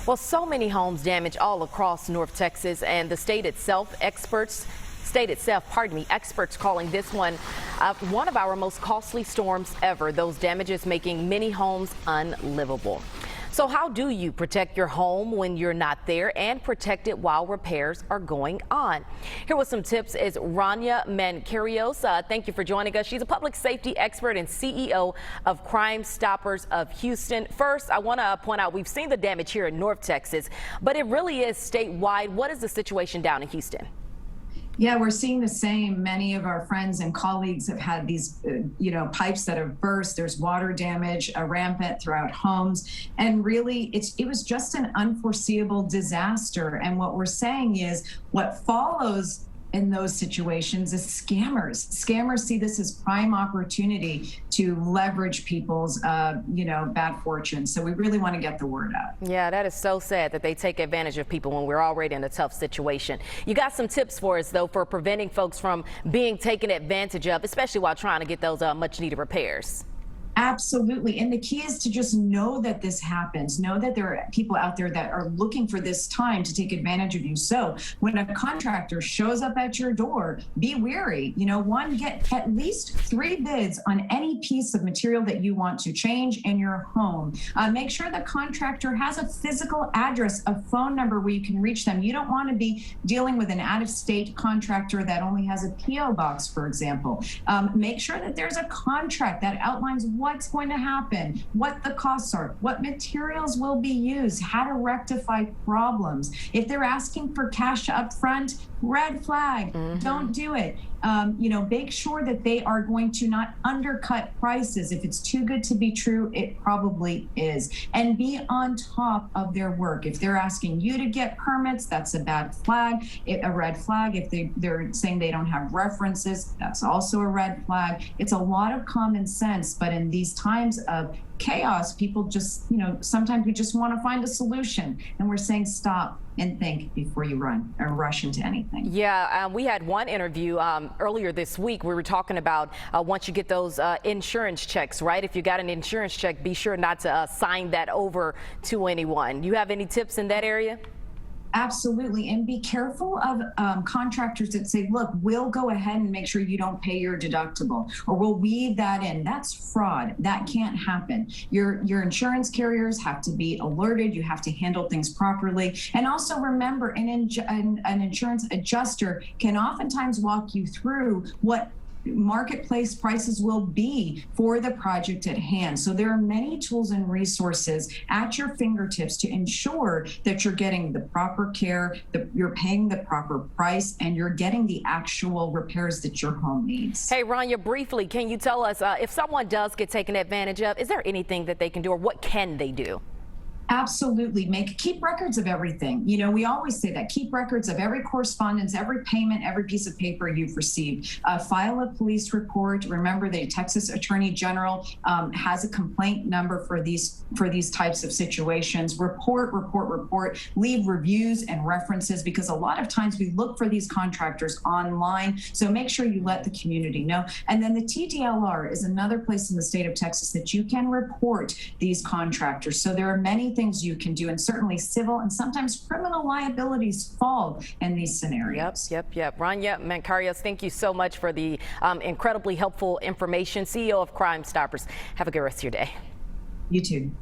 Well, so many homes damaged all across North Texas, and the state itself, experts calling this one of our most costly storms ever. Those damages making many homes unlivable. So how do you protect your home when you're not there and protect it while repairs are going on? Here with some tips is Rania Mankarious. Thank you for joining us. She's a public safety expert and CEO of Crime Stoppers of Houston. First, I want to point out we've seen the damage here in North Texas, but it really is statewide. What is the situation down in Houston? Yeah, we're seeing the same. Many of our friends and colleagues have had these, pipes that have burst. There's water damage rampant throughout homes. And really, it was just an unforeseeable disaster. And what we're saying is what follows in those situations is scammers. Scammers see this as prime opportunity to leverage people's, bad fortune. So we really want to get the word out. Yeah, that is so sad that they take advantage of people when we're already in a tough situation. You got some tips for us, though, for preventing folks from being taken advantage of, especially while trying to get those much needed repairs. Absolutely. And the key is to just know that this happens. Know that there are people out there that are looking for this time to take advantage of you. So when a contractor shows up at your door, be wary. Get at least 3 bids on any piece of material that you want to change in your home. Make sure the contractor has a physical address, a phone number where you can reach them. You don't want to be dealing with an out-of-state contractor that only has a P.O. box, for example. Make sure that there's a contract that outlines what's going to happen, what the costs are, what materials will be used, how to rectify problems. If they're asking for cash up front, red flag, don't do it. Make sure that they are going to not undercut prices. If it's too good to be true, it probably is. And be on top of their work. If they're asking you to get permits, that's a bad flag, a red flag. If they're saying they don't have references, that's also a red flag. It's a lot of common sense, but in these times of chaos, people just, sometimes we just want to find a solution. And we're saying stop and think before you run or rush into anything. Yeah, we had one interview earlier this week. We were talking about once you get those insurance checks, right? If you got an insurance check, be sure not to sign that over to anyone. You have any tips in that area? Absolutely. And be careful of contractors that say, look, we'll go ahead and make sure you don't pay your deductible, or we'll weave that in. That's fraud. That can't happen. Your insurance carriers have to be alerted. You have to handle things properly. And also remember, an insurance adjuster can oftentimes walk you through what marketplace prices will be for the project at hand. So there are many tools and resources at your fingertips to ensure that you're getting the proper care, you're paying the proper price, and you're getting the actual repairs that your home needs. Hey, Rania, briefly, can you tell us if someone does get taken advantage of, is there anything that they can do, or what can they do? Absolutely. Keep records of everything. We always say that. Keep records of every correspondence, every payment, every piece of paper you've received. File a police report. Remember, the Texas Attorney General has a complaint number for these types of situations. Report. Leave reviews and references, because a lot of times we look for these contractors online. So make sure you let the community know. And then the TDLR is another place in the state of Texas that you can report these contractors. So there are many things you can do, and certainly civil and sometimes criminal liabilities fall in these scenarios. Yep. Rania Mankarious, thank you so much for the incredibly helpful information. CEO of Crime Stoppers. Have a good rest of your day. You too.